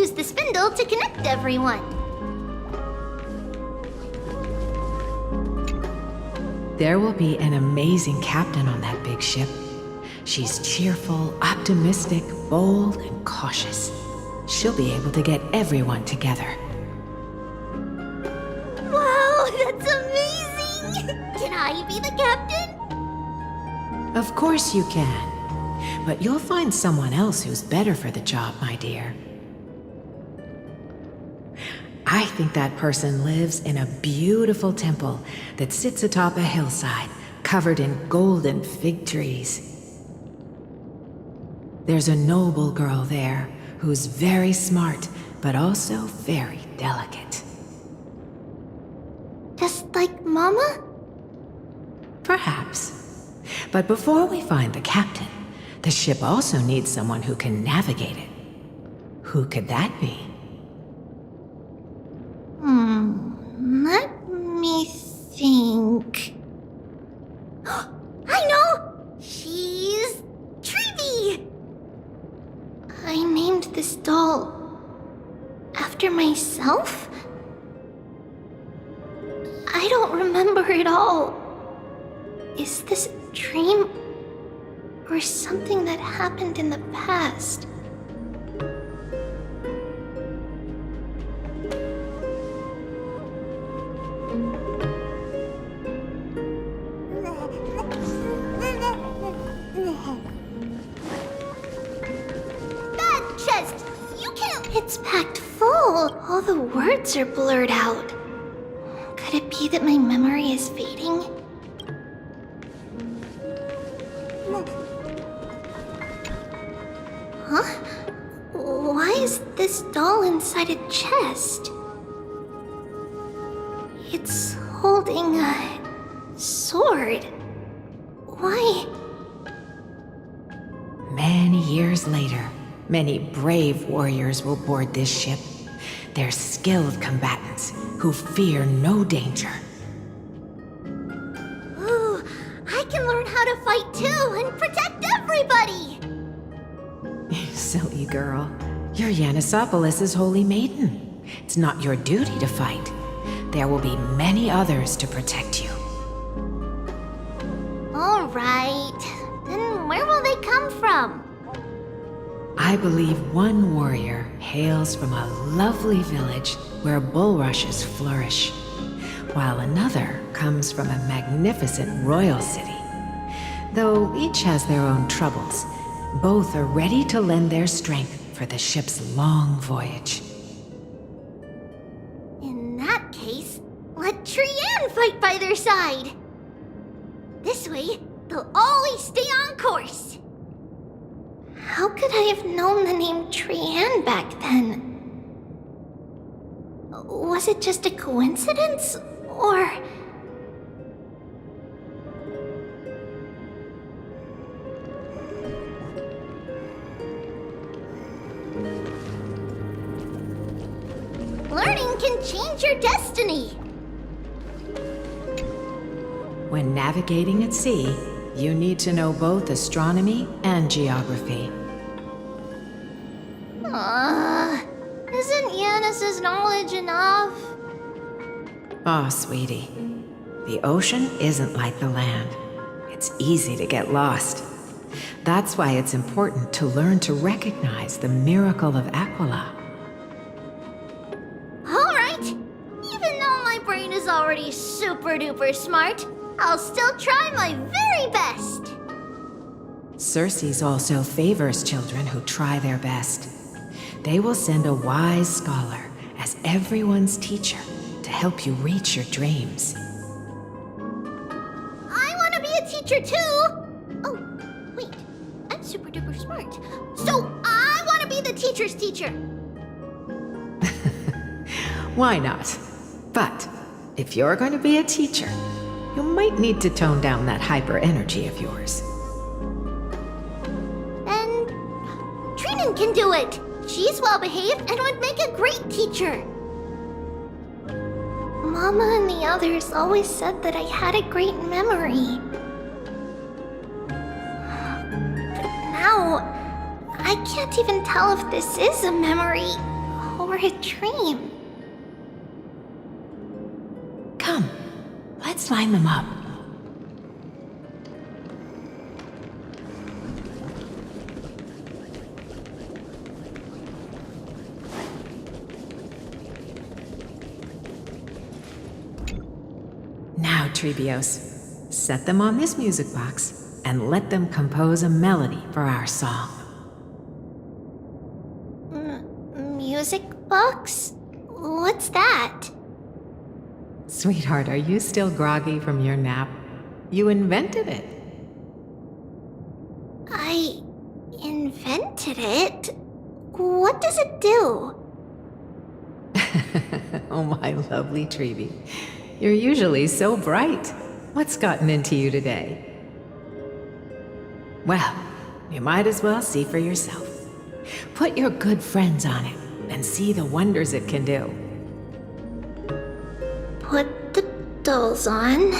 use the spindle to connect everyone. There will be an amazing captain on that big ship. She's cheerful, optimistic, bold, and cautious. She'll be able to get everyone together. Wow, that's amazing! Can I be the captain? Of course you can. But you'll find someone else who's better for the job, my dear. I think that person lives in a beautiful temple that sits atop a hillside, covered in golden fig trees. There's a noble girl there who's very smart, but also very delicate. Just like Mama? Perhaps. But before we find the captain, the ship also needs someone who can navigate it. Who could that be? Let me think. I know! She's Treevee! I named this doll after myself? I don't remember it all. Is this a dream or something that happened in the past? That chest! You can't... It's packed full. All the words are blurred out. Could it be that my memory is fading? Huh? Why is this doll inside a chest? It's holding a sword. Why? Many years later, many brave warriors will board this ship. They're skilled combatants who fear no danger. Ooh, I can learn how to fight too and protect everybody! Silly girl. You're Yanisopoulos' holy maiden. It's not your duty to fight. There will be many others to protect you. All right. Then where will they come from? I believe one warrior hails from a lovely village where bulrushes flourish, while another comes from a magnificent royal city. Though each has their own troubles, both are ready to lend their strength for the ship's long voyage. In that case, let Trianne fight by their side. This way, they'll always stay on course. How could I have known the name Trianne back then? Was it just a coincidence, or... Learning can change your destiny. When navigating at sea, you need to know both astronomy and geography. Isn't Yanis's knowledge enough? Oh, sweetie. The ocean isn't like the land. It's easy to get lost. That's why it's important to learn to recognize the miracle of Aquila. Alright! Even though my brain is already super duper smart, I'll still try my very best! Circe also favors children who try their best. They will send a wise scholar as everyone's teacher to help you reach your dreams. I want to be a teacher too! Oh, wait. I'm super duper smart. So I want to be the teacher's teacher! Why not? But if you're going to be a teacher, you might need to tone down that hyper energy of yours. Then Trinan can do it! She's well behaved and would make a great teacher! Mama and the others always said that I had a great memory. But now, I can't even tell if this is a memory or a dream. Come, let's line them up. Now, Treebios, set them on this music box and let them compose a melody for our song. Music box? What's that? Sweetheart, are you still groggy from your nap? You invented it. I invented it? What does it do? Oh, my lovely Treeby. You're usually so bright. What's gotten into you today? Well, you might as well see for yourself. Put your good friends on it and see the wonders it can do. Put the dolls on.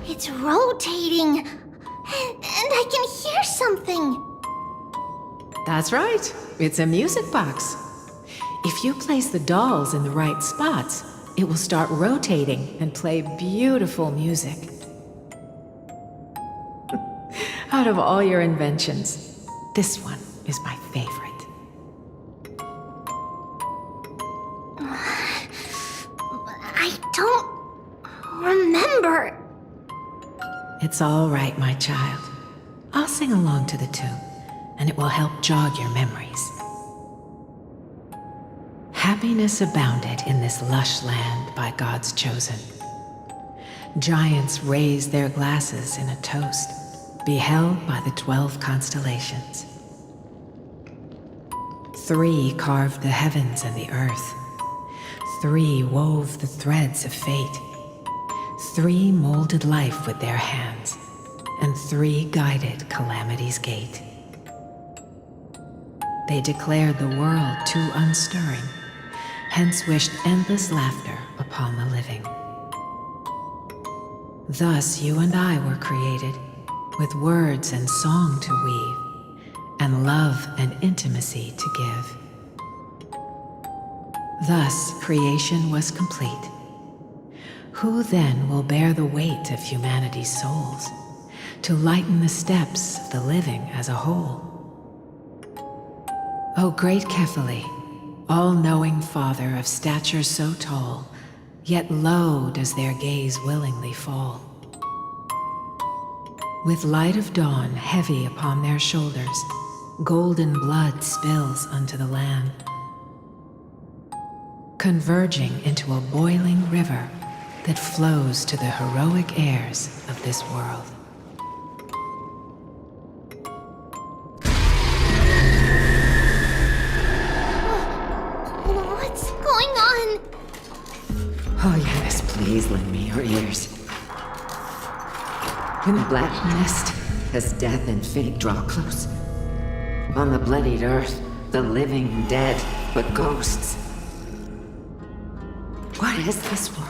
It's rotating, and I can hear something. That's right. It's a music box. If you place the dolls in the right spots, it will start rotating and play beautiful music. Out of all your inventions, this one is my favorite. I don't remember. It's all right, my child. I'll sing along to the tune, and it will help jog your memories. Happiness abounded in this lush land by God's chosen. Giants raised their glasses in a toast, beheld by the 12 constellations. 3 carved the heavens and the earth. 3 wove the threads of fate. 3 molded life with their hands, and 3 guided calamity's gate. They declared the world too unstirring, hence wished endless laughter upon the living. Thus you and I were created, with words and song to weave, and love and intimacy to give. Thus creation was complete. Who then will bear the weight of humanity's souls, to lighten the steps of the living as a whole? O great Kephili, all-knowing Father of stature so tall, yet low does their gaze willingly fall. With light of dawn heavy upon their shoulders, golden blood spills unto the land, converging into a boiling river that flows to the heroic heirs of this world. What's going on? Oh yes, please lend me your ears. In the black mist, as death and fate draw close, on the bloodied earth, the living dead, but ghosts. What is this world?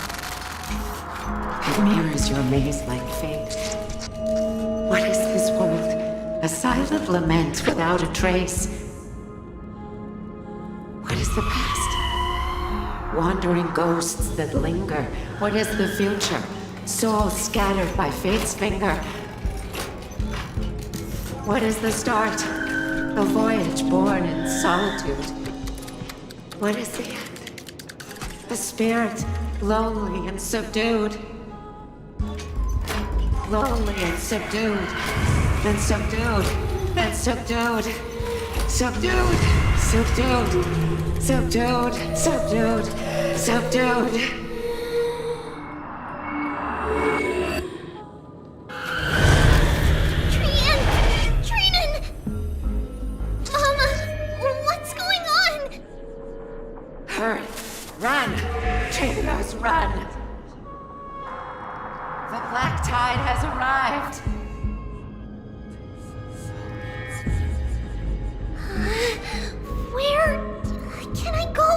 It mirrors your maze-like fate. What is this world? A silent lament without a trace. What is the past? Wandering ghosts that linger. What is the future? Souls scattered by fate's finger. What is the start? A voyage born in solitude. What is the end? A spirit, lonely and subdued. Lonely and subdued. And subdued. And subdued. Subdued. Subdued. Subdued. Subdued. Subdued. Run! Trailblazer, run! The black tide has arrived! Where can I go?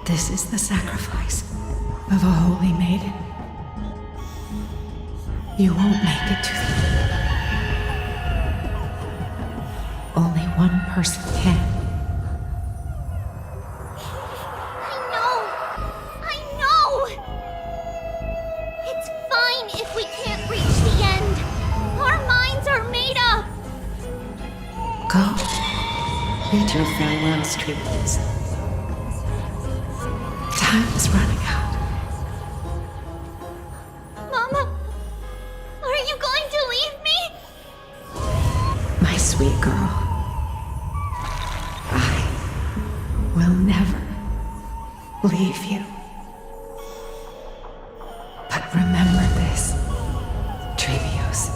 This is the sacrifice of a holy maiden. You won't make it to the end. Only one person can. I know! It's fine if we can't reach the end. Our minds are made up. Go. Bid your farewells, Trailblazer. Time is running out. Mama, are you going to leave me? My sweet girl. I will never leave you. But remember this, Trevios.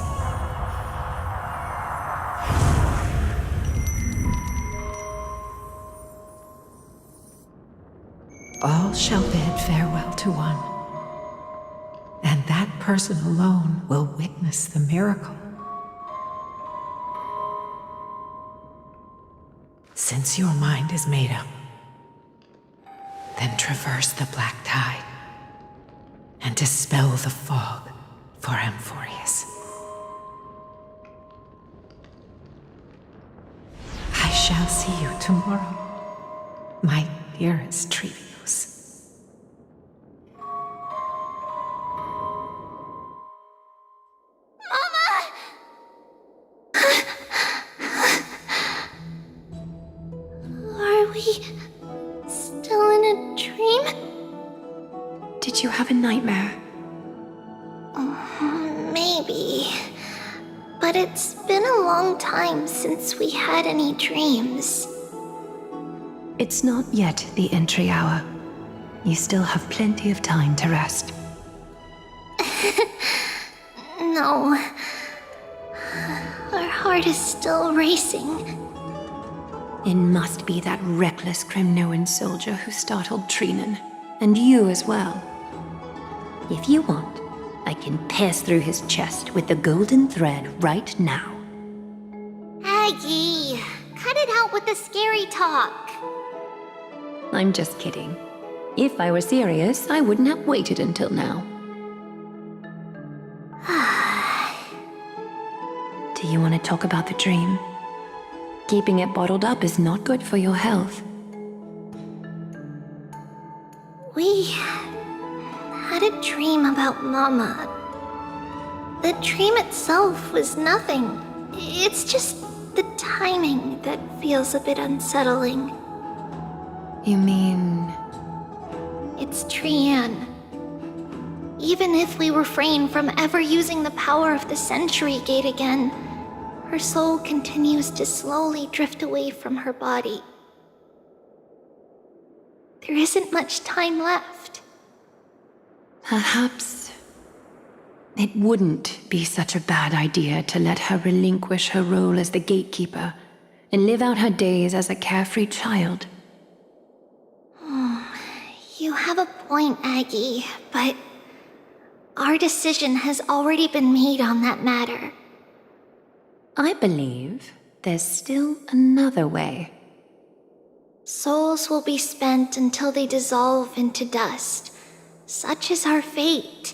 All shall bid farewell to one, and that person alone will witness the miracle. Since your mind is made up, then traverse the black tide and dispel the fog for Amphorius. I shall see you tomorrow, my dearest Trevios. Are we still in a dream? Did you have a nightmare? Maybe. But it's been a long time since we had any dreams. It's not yet the entry hour. You still have plenty of time to rest. No. Our heart is still racing. It must be that reckless Kremnoan soldier who startled Trinan, and you as well. If you want, I can pierce through his chest with the golden thread right now. Aggie, cut it out with the scary talk. I'm just kidding. If I were serious, I wouldn't have waited until now. Do you want to talk about the dream? Keeping it bottled up is not good for your health. We had a dream about Mama. The dream itself was nothing. It's just the timing that feels a bit unsettling. You mean... It's Trian. Even if we refrain from ever using the power of the Century Gate again, her soul continues to slowly drift away from her body. There isn't much time left. Perhaps it wouldn't be such a bad idea to let her relinquish her role as the gatekeeper and live out her days as a carefree child. You have a point, Aggie, but our decision has already been made on that matter. I believe there's still another way. Souls will be spent until they dissolve into dust. Such is our fate.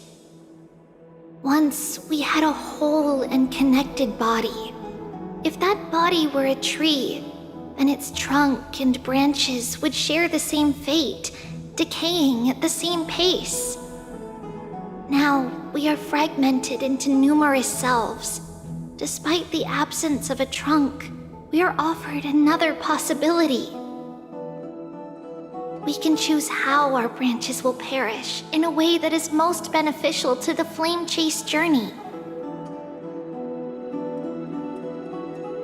Once we had a whole and connected body. If that body were a tree, then its trunk and branches would share the same fate, decaying at the same pace. Now, we are fragmented into numerous selves. Despite the absence of a trunk, we are offered another possibility. We can choose how our branches will perish in a way that is most beneficial to the flame chase journey.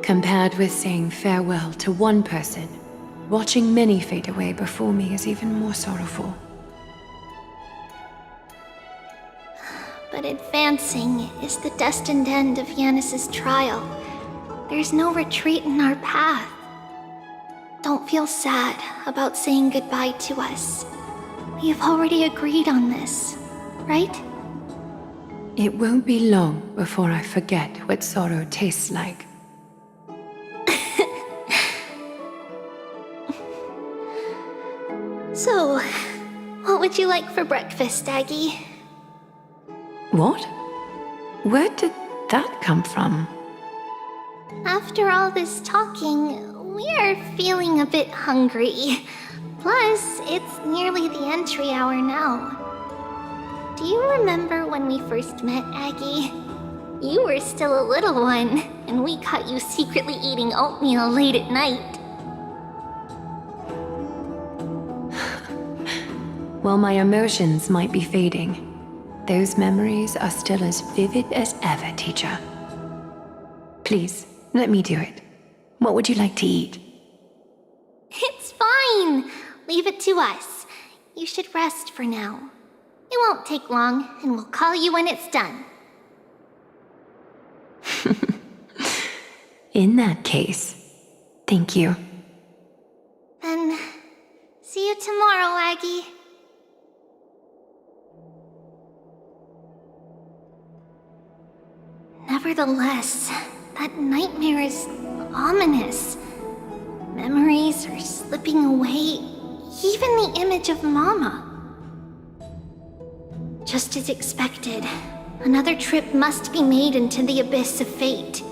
Compared with saying farewell to one person, watching many fade away before me is even more sorrowful. But advancing is the destined end of Yanis's trial. There's no retreat in our path. Don't feel sad about saying goodbye to us. We have already agreed on this, right? It won't be long before I forget what sorrow tastes like. So, what would you like for breakfast, Aggie? What? Where did that come from? After all this talking, we are feeling a bit hungry. Plus, it's nearly the entry hour now. Do you remember when we first met, Aggie? You were still a little one, and we caught you secretly eating oatmeal late at night. While my emotions might be fading, those memories are still as vivid as ever, teacher. Please, let me do it. What would you like to eat? It's fine. Leave it to us. You should rest for now. It won't take long, and we'll call you when it's done. In that case, thank you. Then, see you tomorrow, Aggie. Nevertheless, that nightmare is ominous. Memories are slipping away, even the image of Mama. Just as expected, another trip must be made into the abyss of fate.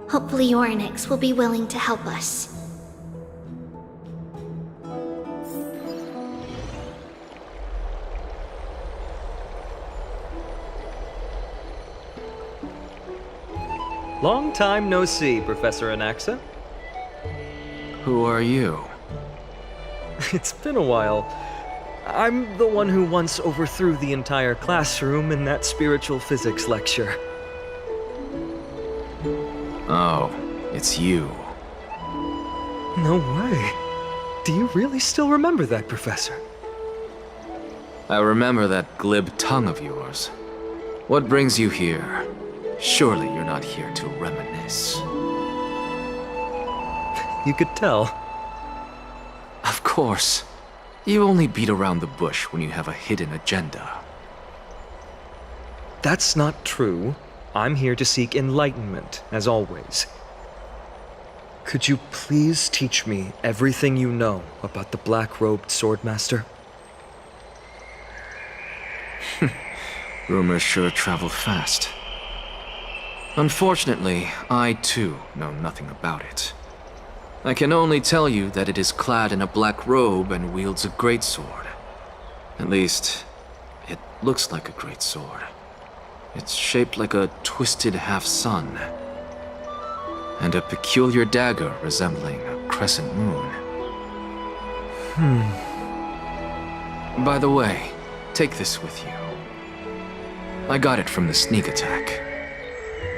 Hopefully Orynyx will be willing to help us. Long time no see, Professor Anaxa. Who are you? It's been a while. I'm the one who once overthrew the entire classroom in that spiritual physics lecture. Oh, it's you. No way. Do you really still remember that, Professor? I remember that glib tongue of yours. What brings you here? Surely you're not here to reminisce. You could tell. Of course. You only beat around the bush when you have a hidden agenda. That's not true. I'm here to seek enlightenment, as always. Could you please teach me everything you know about the black-robed swordmaster? Rumors sure travel fast. Unfortunately, I too know nothing about it. I can only tell you that it is clad in a black robe and wields a greatsword. At least, it looks like a greatsword. It's shaped like a twisted half-sun, and a peculiar dagger resembling a crescent moon. By the way, take this with you. I got it from the sneak attack.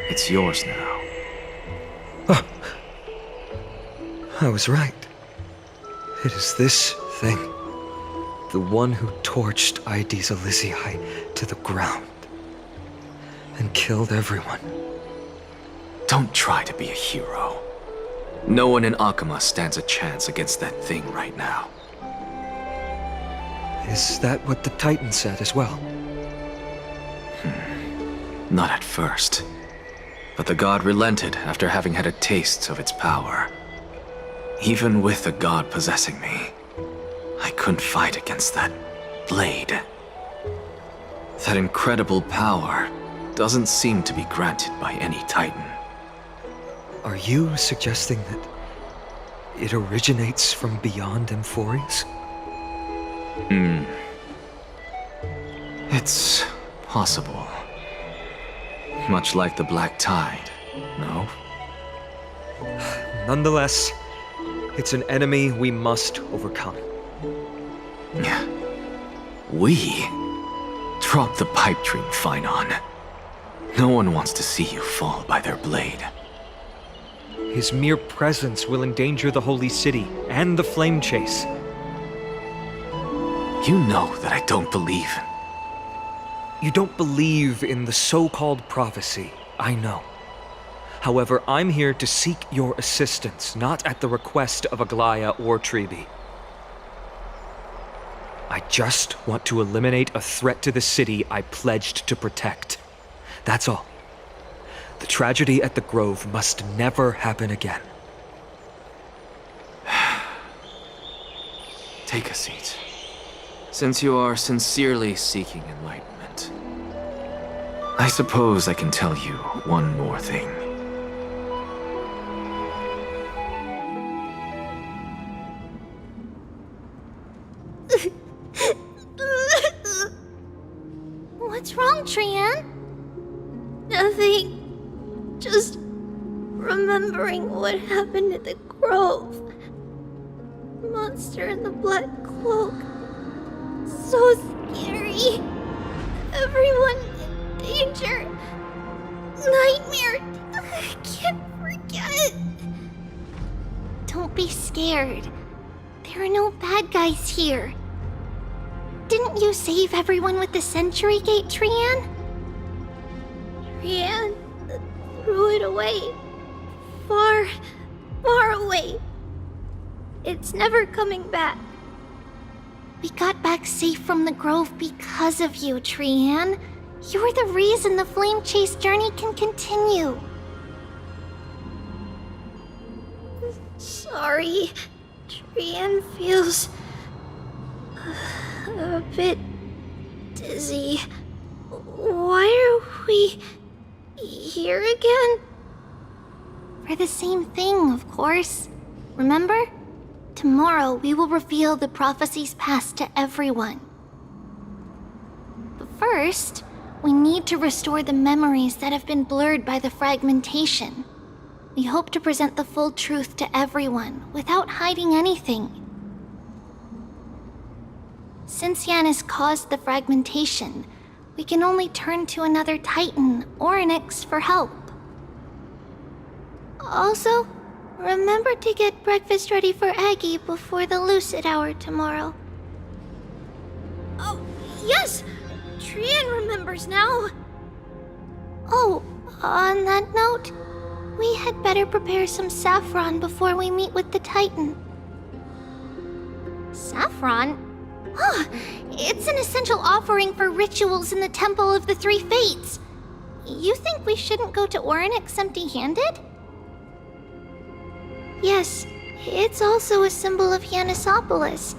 It's yours now. Oh. I was right. It is this thing. The one who torched Aedes Elysiae to the ground. And killed everyone. Don't try to be a hero. No one in Akama stands a chance against that thing right now. Is that what the Titan said as well? Not at first. But the god relented after having had a taste of its power. Even with the god possessing me, I couldn't fight against that blade. That incredible power doesn't seem to be granted by any Titan. Are you suggesting that it originates from beyond Amphoreus? It's possible. Much like the Black Tide, no? Nonetheless, it's an enemy we must overcome. We? Drop the pipe dream, Phynon. No one wants to see you fall by their blade. His mere presence will endanger the Holy City and the Flame Chase. You know that I don't believe. You don't believe in the so-called prophecy, I know. However, I'm here to seek your assistance, not at the request of Aglaya or Tribi. I just want to eliminate a threat to the city I pledged to protect. That's all. The tragedy at the Grove must never happen again. Take a seat. Since you are sincerely seeking enlightenment, I suppose I can tell you one more thing. What's wrong, Trian? Nothing. Just remembering what happened at the grove. Monster in the black cloak. So scary. Everyone in danger. Nightmare. I can't forget. Don't be scared. There are no bad guys here. Didn't you save everyone with the Century Gate, Trian? Rianne threw it away. Far, far away. It's never coming back. We got back safe from the grove because of you, Trian. You're the reason the Flame Chase journey can continue. Sorry. Rianne feels a bit dizzy. Why are we here again? For the same thing, of course. Remember? Tomorrow we will reveal the prophecies passed to everyone. But first, we need to restore the memories that have been blurred by the fragmentation. We hope to present the full truth to everyone without hiding anything. Since Yanis caused the fragmentation, we can only turn to another Titan, Orynyx, for help. Also, remember to get breakfast ready for Aggie before the lucid hour tomorrow. Oh, yes! Trian remembers now. Oh, on that note, we had better prepare some saffron before we meet with the Titan. Saffron? Huh, it's an essential offering for rituals in the Temple of the Three Fates. You think we shouldn't go to Orynyx empty-handed? Yes, it's also a symbol of Yanisopolis.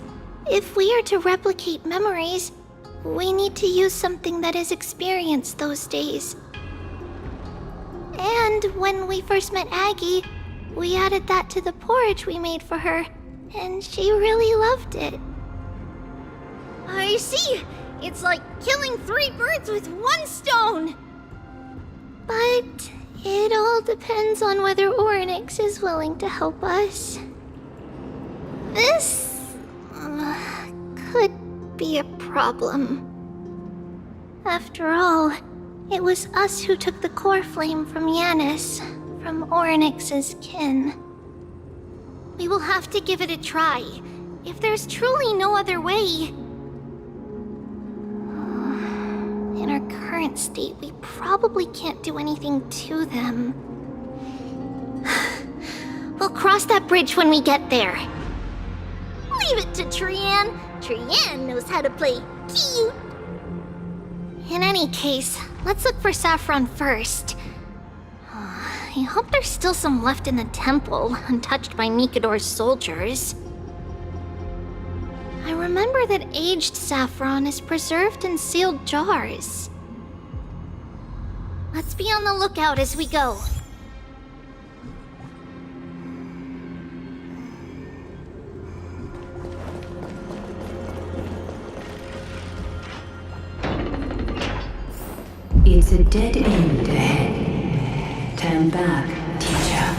If we are to replicate memories, we need to use something that has experienced those days. And when we first met Aggie, we added that to the porridge we made for her, and she really loved it. I see! It's like killing 3 birds with 1 stone! But it all depends on whether Orynyx is willing to help us. This could be a problem. After all, it was us who took the core flame from Yanis, from Orynyx's kin. We will have to give it a try. If there's truly no other way... In our current state, we probably can't do anything to them. We'll cross that bridge when we get there. Leave it to Trian. Trian knows how to play cute. In any case, let's look for saffron first. I hope there's still some left in the temple, untouched by Mikador's soldiers. I remember that aged saffron is preserved in sealed jars. Let's be on the lookout as we go. It's a dead end ahead. Turn back, teacher.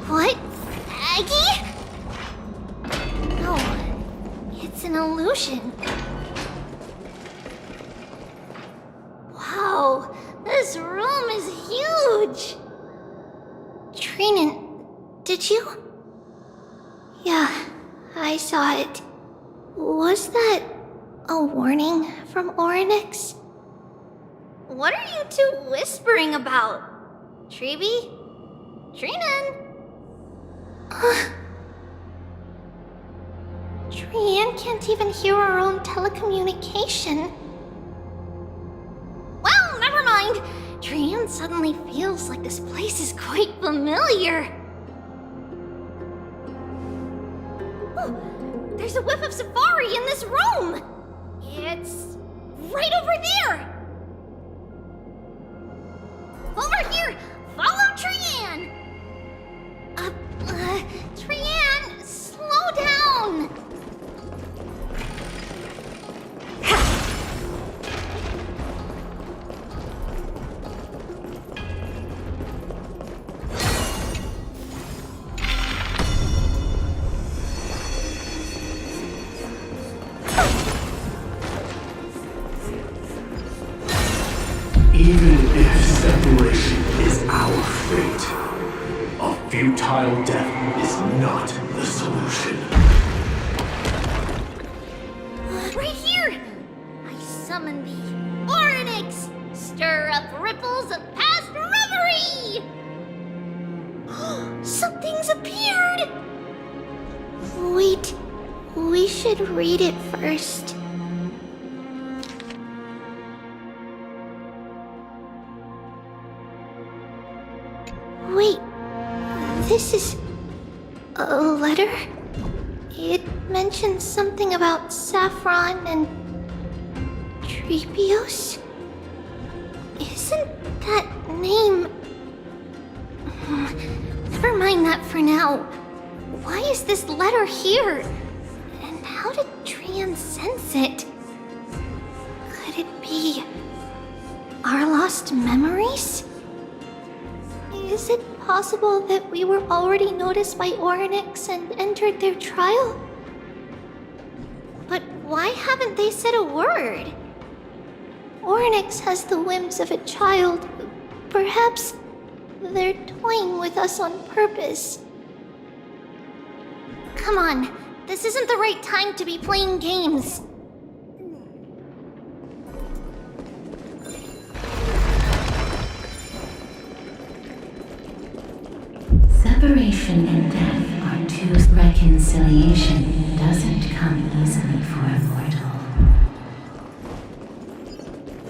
What? Aggie? No, it's an illusion. Wow, this room is huge! Trinan, did you? Yeah, I saw it. Was that a warning from Orynyx? What are you two whispering about? Treeby? Trinan? Trian can't even hear our own telecommunication. Well, never mind. Trian suddenly feels like this place is quite familiar. There's a whiff of safari in this room! It's right over there! Over here! Follow Trian! Trian, slow down! Even if separation is our fate, a futile death is not the solution. Right here! I summon thee, Orynyx! Stir up ripples of past reverie! Something's appeared! Wait, we should read it first. Wait, this is a letter? It mentions something about Saffron and Trebios? Isn't that name... Never mind that for now. Why is this letter here? And how did Trian sense it? Could it be our lost memories? Is it possible that we were already noticed by Orynyx and entered their trial? But why haven't they said a word? Orynyx has the whims of a child. Perhaps they're toying with us on purpose. Come on, this isn't the right time to be playing games. Separation and death are two. Reconciliation doesn't come easily for a mortal.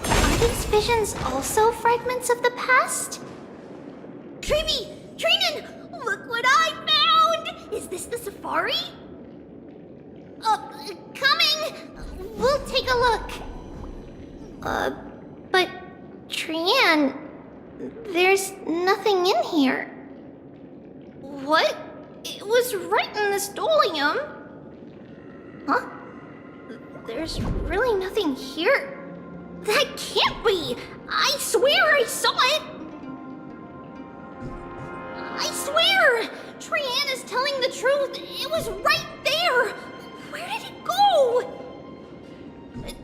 Are these visions also fragments of the past? Trevi! Trinan! Look what I found! Is this the safari? Coming! We'll take a look. But Trian, there's nothing in here. What? It was right in the stolium. Huh? There's really nothing here. That can't be! I swear I saw it! I swear! Trian is telling the truth. It was right there! Where did it go?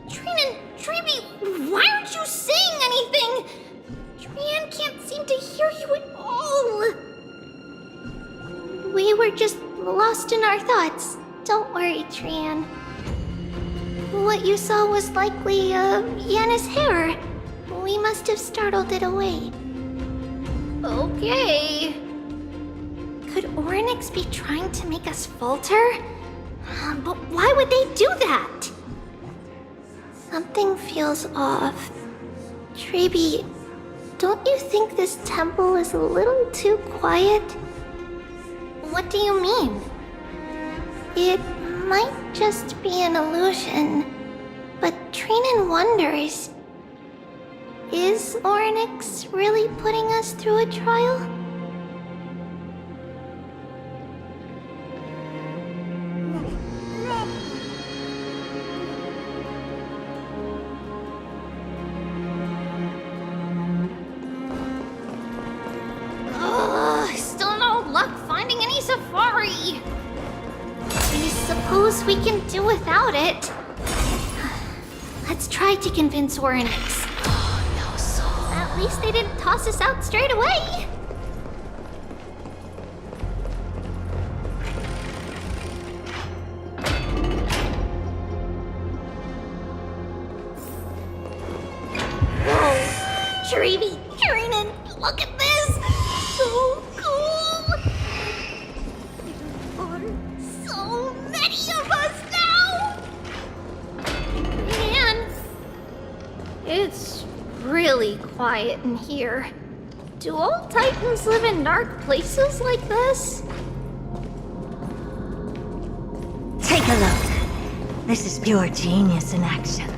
Trinan, Trebi, why aren't you saying anything? Trian can't seem to hear you at all. We were just lost in our thoughts. Don't worry, Trian. What you saw was likely, Yanna's hair. We must have startled it away. Okay. Could Orynyx be trying to make us falter? But why would they do that? Something feels off. Trebi, don't you think this temple is a little too quiet? What do you mean? It might just be an illusion, but Trinan wonders, is Orynyx really putting us through a trial? Still no luck finding any safari. I suppose we can do without it. Let's try to convince Orynyx. No soul. At least they didn't toss us out straight away. Whoa! Trevi, Trinan, look at this! So cool! There are so many of us now! Man, it's really quiet in here. Do all Titans live in dark places like this? Take a look. This is pure genius in action.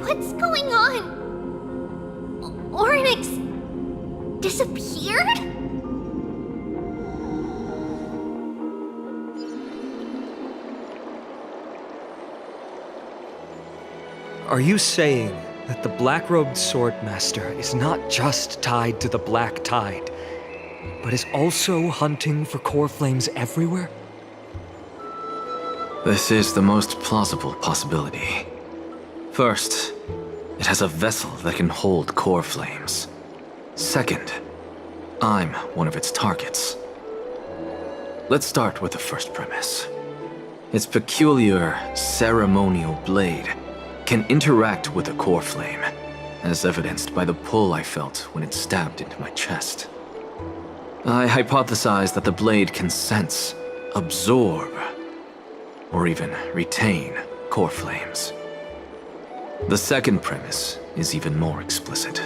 What's going on? Oryx disappeared? Are you saying that the black-robed swordmaster is not just tied to the Black Tide, but is also hunting for core flames everywhere? This is the most plausible possibility. First, it has a vessel that can hold core flames. Second, I'm one of its targets. Let's start with the first premise. Its peculiar ceremonial blade can interact with a core flame, as evidenced by the pull I felt when it stabbed into my chest. I hypothesize that the blade can sense, absorb, or even retain core flames. The second premise is even more explicit.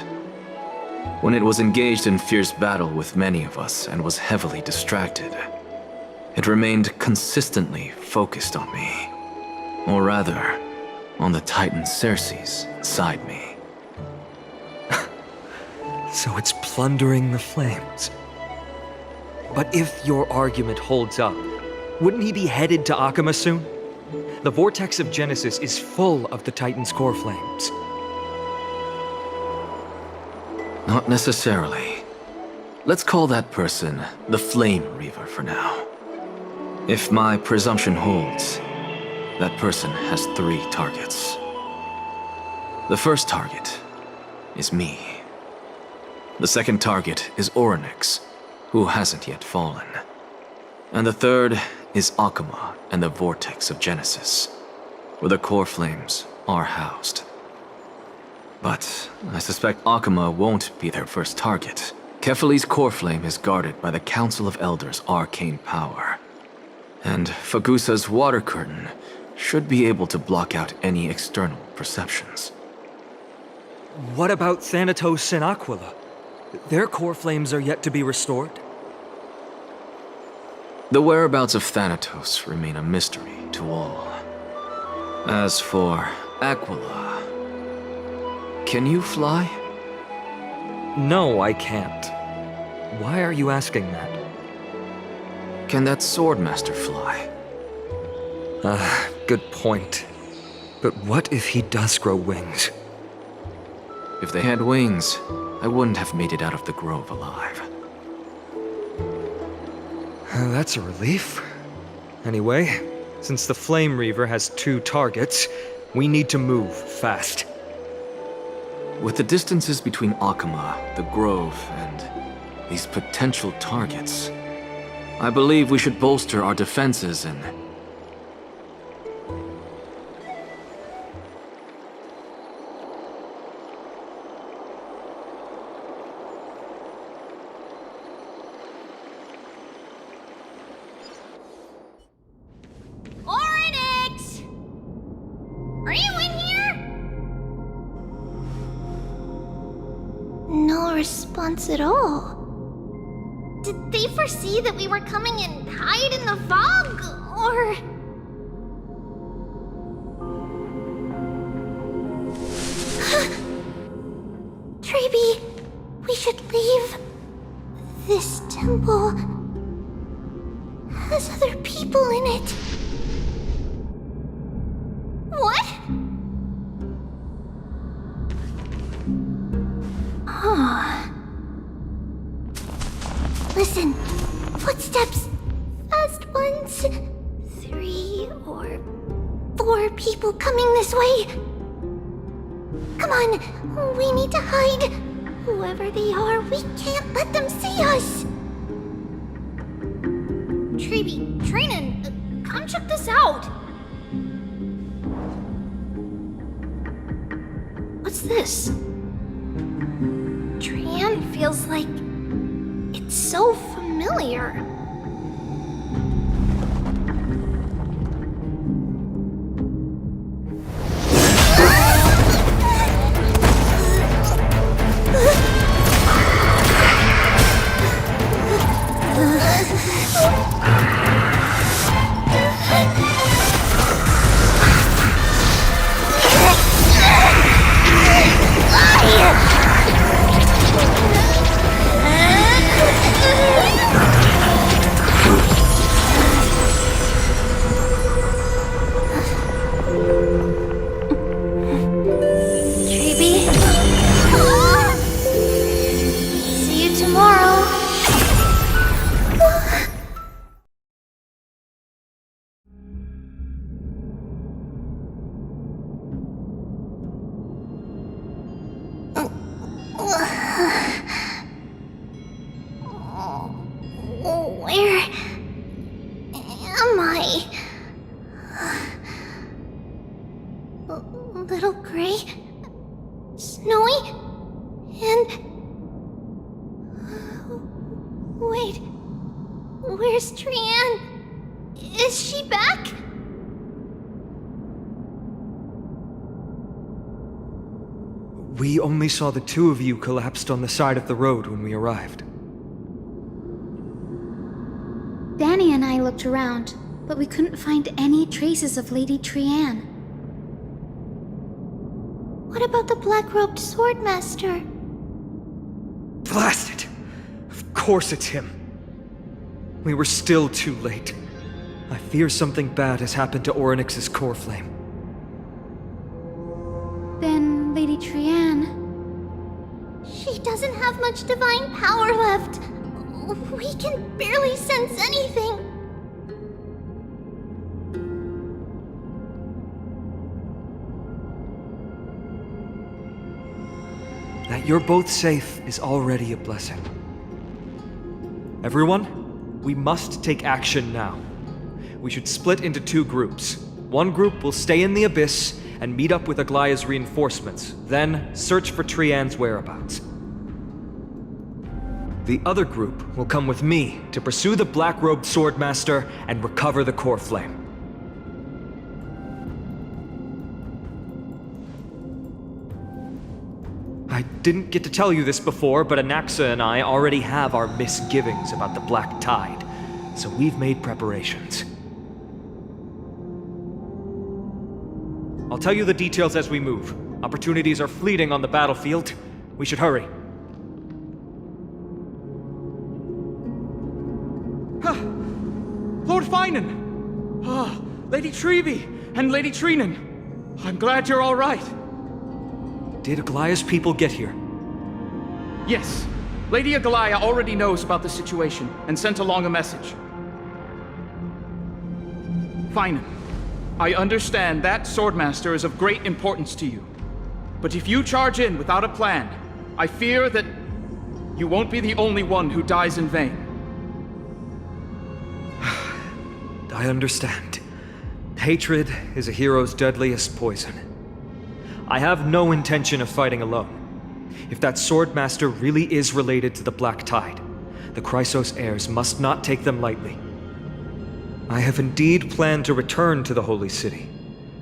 When it was engaged in fierce battle with many of us and was heavily distracted, it remained consistently focused on me. Or rather, on the Titan Ceres inside me. So it's plundering the flames. But if your argument holds up, wouldn't he be headed to Acemine soon? The vortex of Genesis is full of the Titan's core flames. Not necessarily. Let's call that person the Flame Reaver for now. If my presumption holds, that person has 3 targets. The first target is me. The second target is Oryx, who hasn't yet fallen. And the third is Acemine and the Vortex of Genesis, where the core flames are housed. But I suspect Acemine won't be their first target. Kefali's core flame is guarded by the Council of Elders' arcane power. And Fagusa's water curtain should be able to block out any external perceptions. What about Thanatos and Aquila? Their core flames are yet to be restored? The whereabouts of Thanatos remain a mystery to all. As for Aquila, can you fly? No, I can't. Why are you asking that? Can that Swordmaster fly? Good point. But what if he does grow wings? If they had wings, I wouldn't have made it out of the grove alive. That's a relief. Anyway, since the Flame Reaver has 2 targets, we need to move fast. With the distances between Acemine, the grove, and these potential targets, I believe we should bolster our defenses and... Oryx! Are you in here? No response at all. Did they foresee that we were coming and hide in the fog? Or... Treeby, we should leave. This temple has other people in it. What? Listen, footsteps. Fast ones. 3 or 4 people coming this way. Come on, we need to hide. Whoever they are, we can't let them see us. Treeby, Trainin, come check this out. What's this? Trian feels like it's so familiar. Treeby. See you tomorrow. Where am I? Little Gray? Snowy? And... Wait... Where's Trianne? Is she back? We only saw the two of you collapsed on the side of the road when we arrived. Danny and I looked around, but we couldn't find any traces of Lady Trianne. What about the black-robed swordmaster? Blast it! Of course it's him. We were still too late. I fear something bad has happened to Orynyx's core flame. Then Lady Trianne... She doesn't have much divine power left. We can barely sense anything. That you're both safe is already a blessing. Everyone, we must take action now. We should split into two groups. One group will stay in the Abyss and meet up with Aglaya's reinforcements, then search for Trianne's whereabouts. The other group will come with me to pursue the black-robed swordmaster and recover the core flame. I didn't get to tell you this before, but Anaxa and I already have our misgivings about the Black Tide, so we've made preparations. I'll tell you the details as we move. Opportunities are fleeting on the battlefield. We should hurry. Lord Finan! Ah, Lady Treeby and Lady Trinan. I'm glad you're all right. Did Aglaya's people get here? Yes. Lady Aglaya already knows about the situation and sent along a message. Finan, I understand that Swordmaster is of great importance to you. But if you charge in without a plan, I fear that you won't be the only one who dies in vain. I understand. Hatred is a hero's deadliest poison. I have no intention of fighting alone. If that Swordmaster really is related to the Black Tide, the Chrysos heirs must not take them lightly. I have indeed planned to return to the Holy City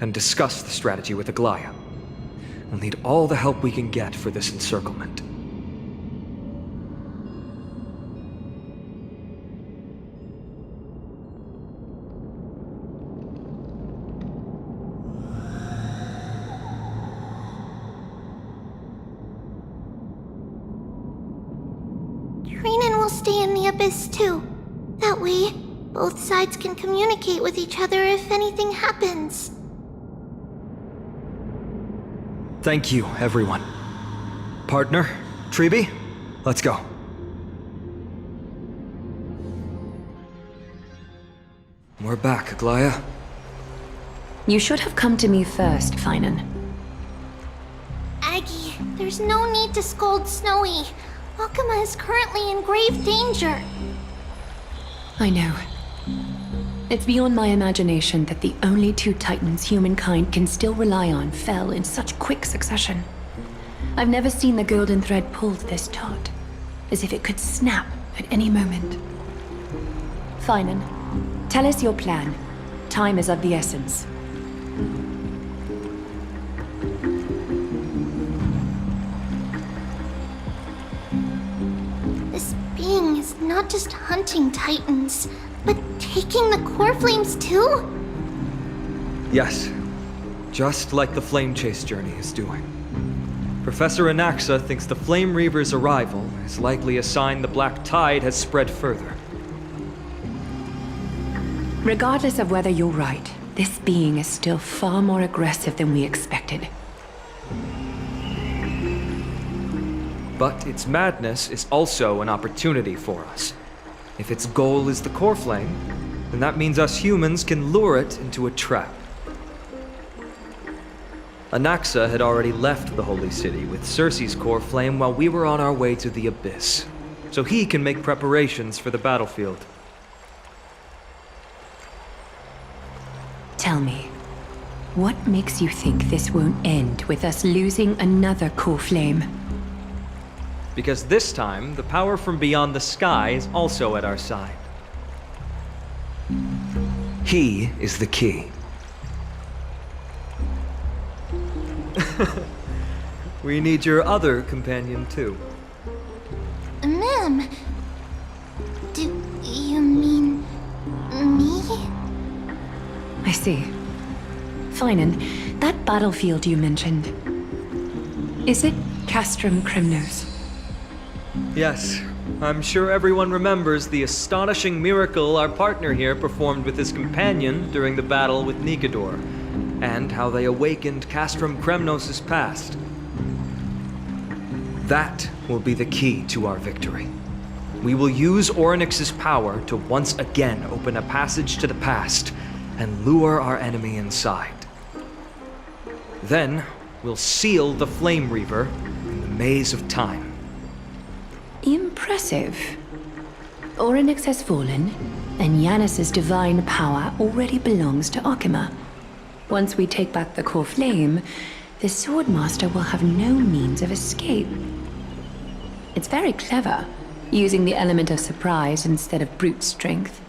and discuss the strategy with Aglaya. We'll need all the help we can get for this encirclement. Trinan will stay in the Abyss too. That way, both sides can communicate with each other if anything happens. Thank you, everyone. Partner, Treeby, let's go. We're back, Aglaya. You should have come to me first, Finan. Aggie, there's no need to scold Snowy. Akama is currently in grave danger. I know. It's beyond my imagination that the only two titans humankind can still rely on fell in such quick succession. I've never seen the golden thread pulled this taut, as if it could snap at any moment. Finan, tell us your plan. Time is of the essence. This being is not not just hunting titans, but taking the core flames too? Yes, just like the Flame Chase journey is doing. Professor Anaxa thinks the Flame Reaver's arrival is likely a sign the Black Tide has spread further. Regardless of whether you're right, this being is still far more aggressive than we expected. But its madness is also an opportunity for us. If its goal is the core flame, then that means us humans can lure it into a trap. Anaxa had already left the Holy City with Cersei's core flame while we were on our way to the Abyss, so he can make preparations for the battlefield. Tell me, what makes you think this won't end with us losing another core flame? Because this time, the power from beyond the sky is also at our side. He is the key. We need your other companion, too. Ma'am, do you mean me? I see. Fine, and that battlefield you mentioned, is it Castrum Cremnos? Yes, I'm sure everyone remembers the astonishing miracle our partner here performed with his companion during the battle with Nikedor, and how they awakened Castrum Cremnos' past. That will be the key to our victory. We will use Orynyx's power to once again open a passage to the past and lure our enemy inside. Then, we'll seal the Flame Reaver in the maze of time. Impressive. Orynyx has fallen, and Yanis's divine power already belongs to Acemine. Once we take back the core flame, the Swordmaster will have no means of escape. It's very clever, using the element of surprise instead of brute strength.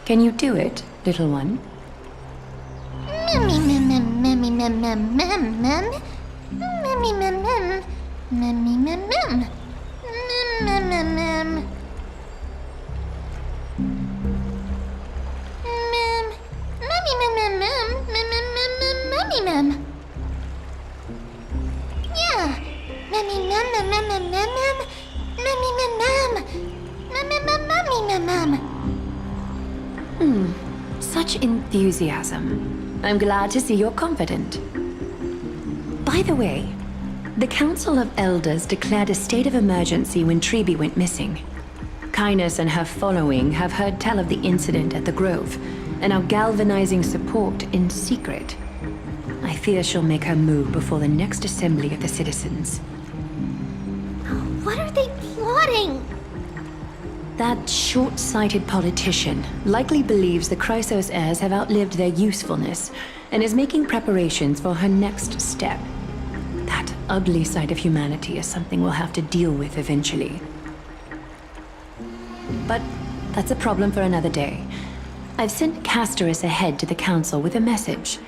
Can you do it, little one? Such enthusiasm. I'm glad to see you're confident. By the way, the Council of Elders declared a state of emergency when Treeby went missing. Kynus and her following have heard tell of the incident at the Grove, and are galvanizing support in secret. I fear she'll make her move before the next assembly of the citizens. What are they plotting? That short-sighted politician likely believes the Chrysos heirs have outlived their usefulness, and is making preparations for her next step. That ugly side of humanity is something we'll have to deal with eventually. But that's a problem for another day. I've sent Castoris ahead to the council with a message.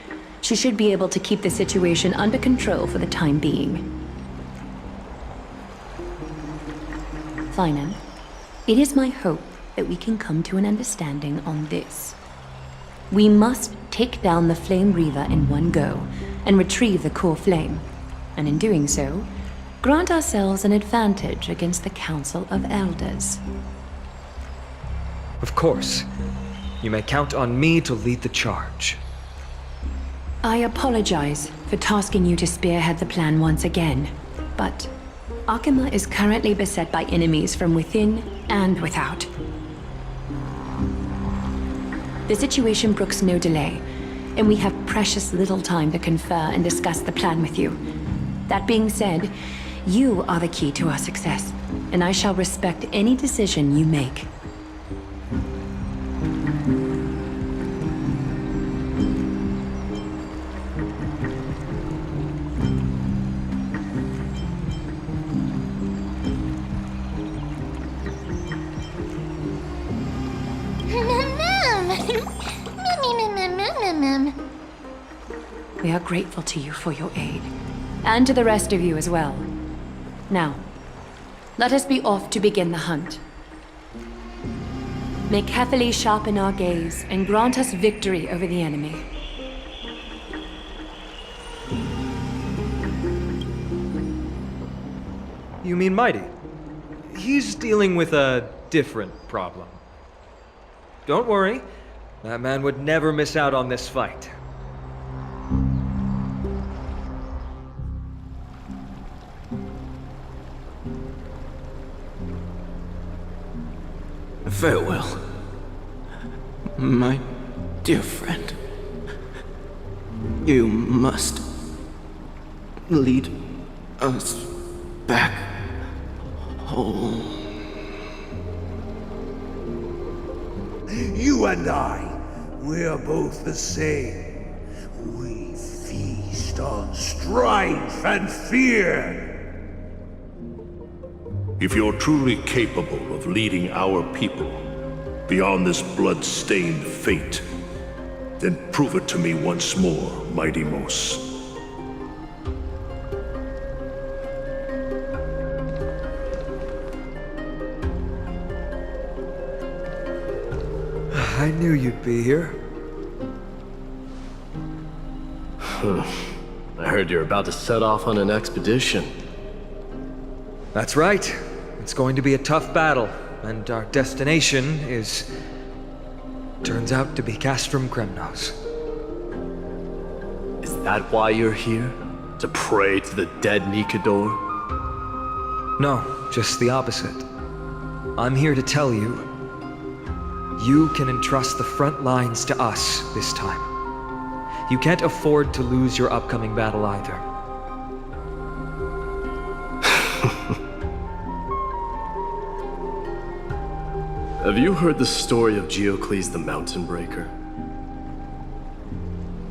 She should be able to keep the situation under control for the time being. Finan, it is my hope that we can come to an understanding on this. We must take down the Flame Reaver in one go, and retrieve the core flame. And in doing so, grant ourselves an advantage against the Council of Elders. Of course. You may count on me to lead the charge. I apologize for tasking you to spearhead the plan once again, but Acemine is currently beset by enemies from within and without. The situation brooks no delay, and we have precious little time to confer and discuss the plan with you. That being said, you are the key to our success, and I shall respect any decision you make. We are grateful to you for your aid, and to the rest of you as well. Now, let us be off to begin the hunt. May carefully sharpen our gaze and grant us victory over the enemy. You mean Mighty? He's dealing with a different problem. Don't worry, that man would never miss out on this fight. Farewell, my dear friend. You must lead us back home. You and I, we're both the same. We feast on strife and fear. If you're truly capable of leading our people beyond this blood-stained fate, then prove it to me once more, Mighty Mos. I knew you'd be here. I heard you're about to set off on an expedition. That's right. It's going to be a tough battle, and our destination turns out to be Castrum Kremnos. Is that why you're here? To pray to the dead Nikador? No, just the opposite. I'm here to tell you, you can entrust the front lines to us this time. You can't afford to lose your upcoming battle either. Have you heard the story of Geocles the Mountain Breaker?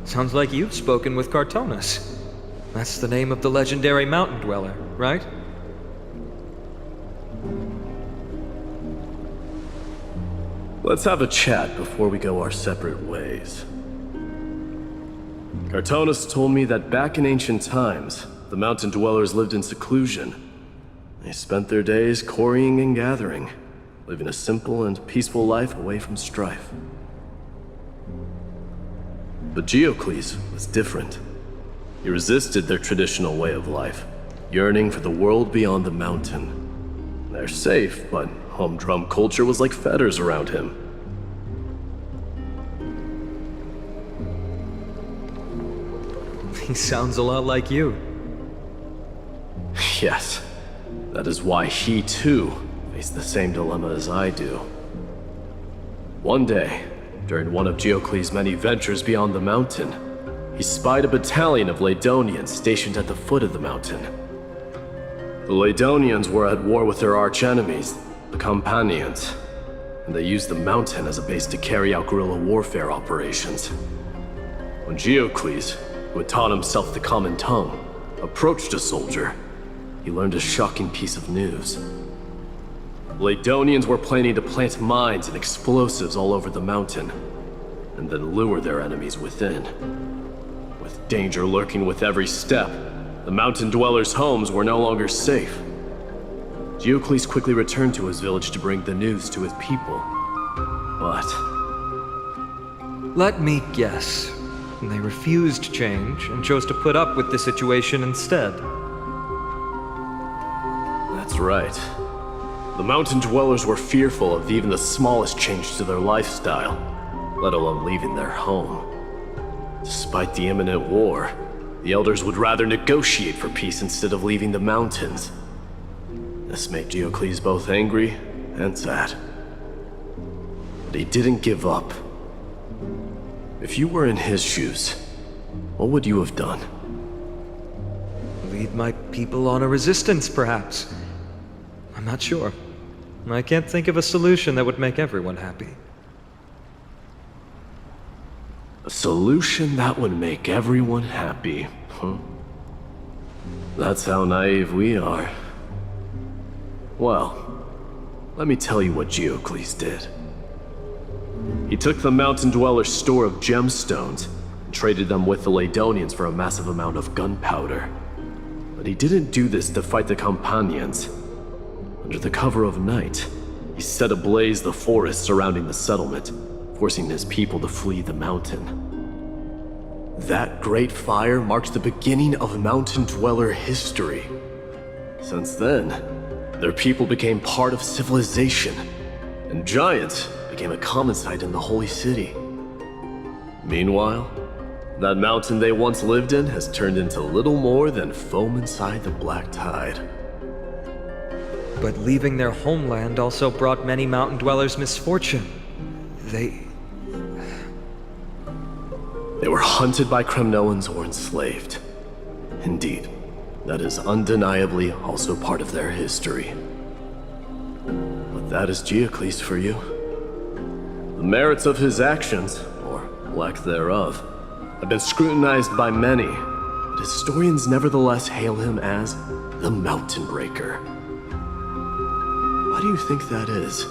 Sounds like you've spoken with Cartonus. That's the name of the legendary mountain dweller, right? Let's have a chat before we go our separate ways. Cartonus told me that back in ancient times, the mountain dwellers lived in seclusion. They spent their days quarrying and gathering, living a simple and peaceful life away from strife. But Geocles was different. He resisted their traditional way of life, yearning for the world beyond the mountain. They're safe, but humdrum culture was like fetters around him. He sounds a lot like you. Yes, that is why he too faced the same dilemma as I do. One day, during one of Geocles' many ventures beyond the mountain, he spied a battalion of Ladonians stationed at the foot of the mountain. The Ladonians were at war with their arch-enemies, the Companions, and they used the mountain as a base to carry out guerrilla warfare operations. When Geocles, who had taught himself the common tongue, approached a soldier, he learned a shocking piece of news. Ladonians were planning to plant mines and explosives all over the mountain, and then lure their enemies within. With danger lurking with every step, the mountain dwellers' homes were no longer safe. Geocles quickly returned to his village to bring the news to his people. But let me guess. They refused change and chose to put up with the situation instead. That's right. The mountain dwellers were fearful of even the smallest change to their lifestyle, let alone leaving their home. Despite the imminent war, the elders would rather negotiate for peace instead of leaving the mountains. This made Geocles both angry and sad. But he didn't give up. If you were in his shoes, what would you have done? Lead my people on a resistance, perhaps. I'm not sure. I can't think of a solution that would make everyone happy. A solution that would make everyone happy, huh? That's how naive we are. Well, let me tell you what Geocles did. He took the mountain dwellers' store of gemstones and traded them with the Ladonians for a massive amount of gunpowder. But he didn't do this to fight the Companions. Under the cover of night, he set ablaze the forest surrounding the settlement, forcing his people to flee the mountain. That great fire marked the beginning of mountain dweller history. Since then, their people became part of civilization, and Giant became a common sight in the Holy City. Meanwhile, that mountain they once lived in has turned into little more than foam inside the black tide. But leaving their homeland also brought many mountain dwellers misfortune. They were hunted by Kremnoans or enslaved. Indeed, that is undeniably also part of their history. But that is Geocles for you. The merits of his actions, or lack thereof, have been scrutinized by many, but historians nevertheless hail him as the Mountain Breaker. Why do you think that is?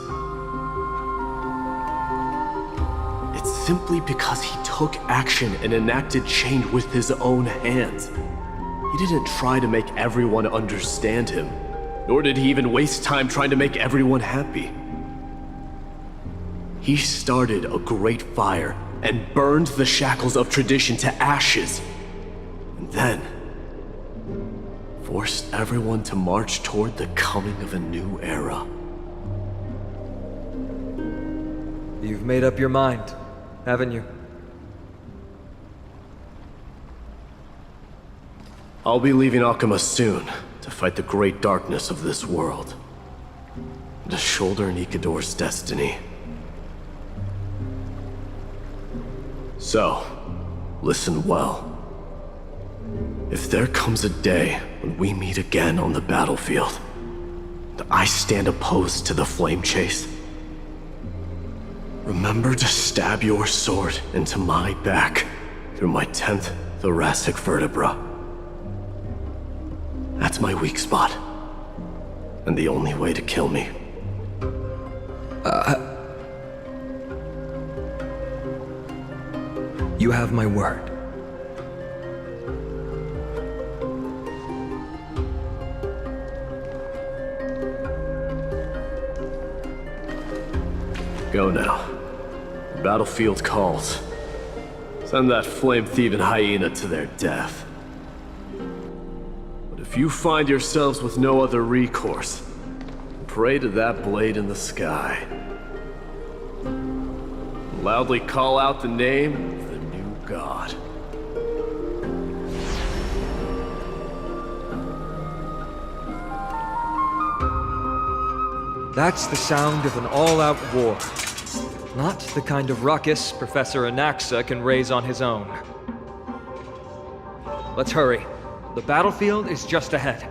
It's simply because he took action and enacted change with his own hands. He didn't try to make everyone understand him, nor did he even waste time trying to make everyone happy. He started a great fire and burned the shackles of tradition to ashes, and then forced everyone to march toward the coming of a new era. You've made up your mind, haven't you? I'll be leaving Akama soon to fight the great darkness of this world, to shoulder Nikador's destiny. So, listen well. If there comes a day when we meet again on the battlefield, and I stand opposed to the flame chase, remember to stab your sword into my back through my 10th thoracic vertebra. That's my weak spot, and the only way to kill me. You have my word. Go now. The battlefield calls. Send that flame-thieving hyena to their death. But if you find yourselves with no other recourse, pray to that blade in the sky. Loudly call out the name of the new god. That's the sound of an all-out war. Not the kind of ruckus Professor Anaxa can raise on his own. Let's hurry. The battlefield is just ahead.